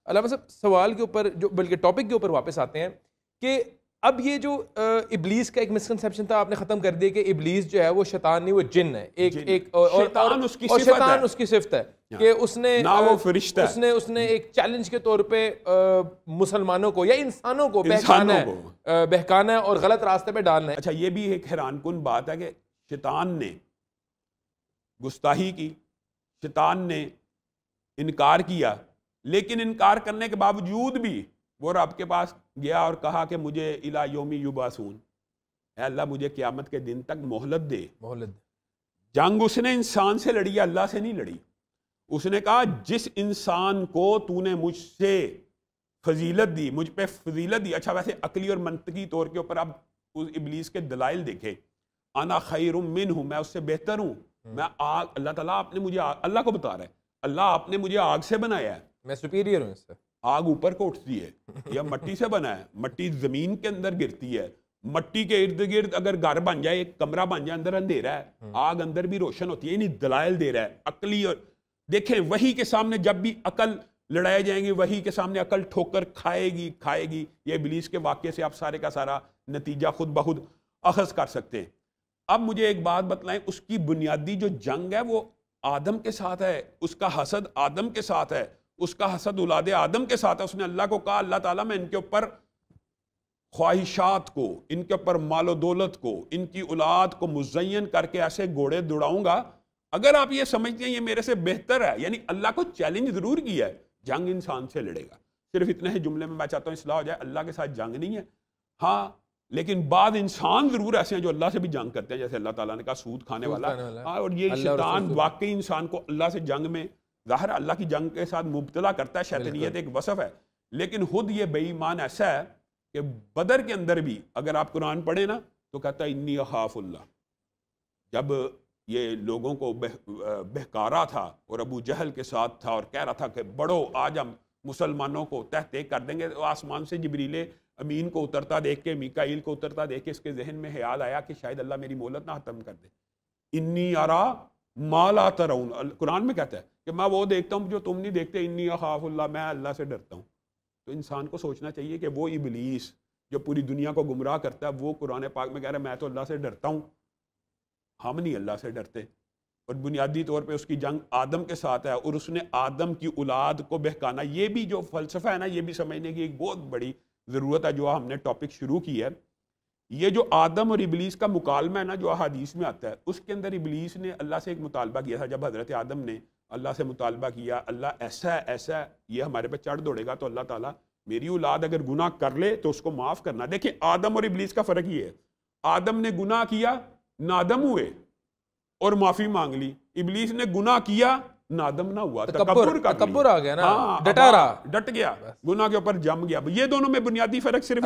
علامہ صاحب سوال کے اوپر جو بلکہ ٹاپک کے اوپر واپس آتے ہیں کہ اب یہ جو ابلیس کا ایک مسکنسیپشن تھا آپ نے ختم کر دیا کہ ابلیس جو ہے وہ شیطان نہیں، وہ جن ہے، اور شیطان اس کی صفت ہے کہ اس نے ایک چیلنج کے طور پہ مسلمانوں کو یا انسانوں کو بہکانا ہے اور غلط راستے پہ ڈالنا ہے۔ اچھا یہ بھی ایک حیران کن بات ہے کہ شیطان نے گستاخی کی، شیطان نے انکار کیا، لیکن انکار کرنے کے باوجود بھی وہ رب کے پاس گیا اور کہا کہ مجھے الی یوم یبعثون، اے اللہ مجھے قیامت کے دن تک مہلت دے۔ جنگ اس نے انسان سے لڑی ہے، اللہ سے نہیں لڑی۔ اس نے کہا جس انسان کو تو نے مجھ سے فضیلت دی، مجھ پہ فضیلت دی۔ اچھا ویسے عقلی اور منطقی طور کے اوپر اب اس ابلیس کے دلائل دیکھے، انا خیر منہ، میں اس سے بہتر ہوں، میں آگ، اللہ تعالیٰ آپ نے مجھے اللہ کو بتا رہا ہے، اللہ آپ نے مجھے آگ سے بنایا ہے، میں سپیریئر ہوں اس سے، آگ اوپر کو اٹھتی ہے یا مٹی سے بنا ہے، مٹی زمین کے اندر گرتی ہے، مٹی کے ارد گرد اگر گھر بن جائے، ایک کمرہ بن جائے، اندر اندھیرا ہے، آگ اندر بھی روشن ہوتی ہے۔ یعنی دلائل دے رہا ہے عقلی۔ اور دیکھیں وحی کے سامنے جب بھی عقل لڑائے جائیں گی، وحی کے سامنے عقل ٹھوکر کھائے گی۔ یہ ابلیس کے واقعے سے آپ سارے کا سارا نتیجہ خود بخود اخذ کر سکتے ہیں۔ اب مجھے ایک بات بتلائیں، اس کی بنیادی جو جنگ ہے وہ آدم کے ساتھ ہے، اس کا حسد آدم کے ساتھ ہے، اس کا حسد اولاد آدم کے ساتھ ہے۔ اس نے اللہ کو کہا اللہ تعالیٰ میں ان کے اوپر خواہشات کو، ان کے اوپر مال و دولت کو، ان کی اولاد کو مزین کر کے ایسے گھوڑے دوڑاؤں گا، اگر آپ یہ سمجھتے ہیں یہ میرے سے بہتر ہے، یعنی اللہ کو چیلنج ضرور کیا ہے، جنگ انسان سے لڑے گا۔ صرف اتنے ہی جملے میں چاہتا ہوں اصلاح ہو جائے، اللہ کے ساتھ جنگ نہیں ہے، ہاں لیکن بعض انسان ضرور ایسے ہیں جو اللہ سے بھی جنگ کرتے ہیں، جیسے اللہ تعالیٰ نے کہا سود کھانے والا، اور یہ شیطان واقعی انسان کو اللہ سے جنگ میں، ظاہر اللہ کی جنگ کے ساتھ مبتلا کرتا ہے، شیطانیت ایک وصف ہے، لیکن خود یہ بے ایمان ایسا ہے کہ بدر کے اندر بھی اگر آپ قرآن پڑھیں نا تو کہتا ہے انی اخاف اللہ۔ جب یہ لوگوں کو بہکارا تھا اور ابو جہل کے ساتھ تھا اور کہہ رہا تھا کہ بڑھو آج ہم مسلمانوں کو تہتے کر دیں گے، تو آسمان سے جبریل امین کو اترتا دیکھ کے، میکائیل کو اترتا دیکھ کے اس کے ذہن میں خیال آیا کہ شاید اللہ میری مہلت نہ ختم کر دے۔ انی ارا ما لا ترون، قرآن میں کہتا ہے کہ میں وہ دیکھتا ہوں جو تم نہیں دیکھتے، انی اخاف اللہ، میں اللہ سے ڈرتا ہوں۔ تو انسان کو سوچنا چاہیے کہ وہ ابلیس جو پوری دنیا کو گمراہ کرتا ہے، وہ قرآن پاک میں کہہ رہا ہے میں تو اللہ سے ڈرتا ہوں، ہم نہیں اللہ سے ڈرتے۔ اور بنیادی طور پہ اس کی جنگ آدم کے ساتھ ہے، اور اس نے آدم کی اولاد کو بہکانا۔ یہ بھی جو فلسفہ ہے نا، یہ بھی سمجھنے کی ایک بہت بڑی ضرورت ہے جو ہم نے ٹاپک شروع کی ہے۔ یہ جو آدم اور ابلیس کا مکالمہ ہے نا جو احادیث میں آتا ہے، اس کے اندر ابلیس نے اللہ سے ایک مطالبہ کیا تھا۔ جب حضرت آدم نے اللہ سے مطالبہ کیا اللہ ایسا ہے ایسا ہے، یہ ہمارے پہ چڑھ دوڑے گا تو اللہ تعالیٰ میری اولاد اگر گناہ کر لے تو اس کو معاف کرنا۔ دیکھیں آدم اور ابلیس کا فرق یہ ہے، آدم نے گناہ کیا، نادم ہوئے اور معافی مانگ لی، ابلیس نے گناہ کیا، نادم نہ ہوا، تکبر آ گیا نا، ڈٹ گیا، گناہ کے اوپر جم گیا۔ یہ دونوں میں بنیادی فرق صرف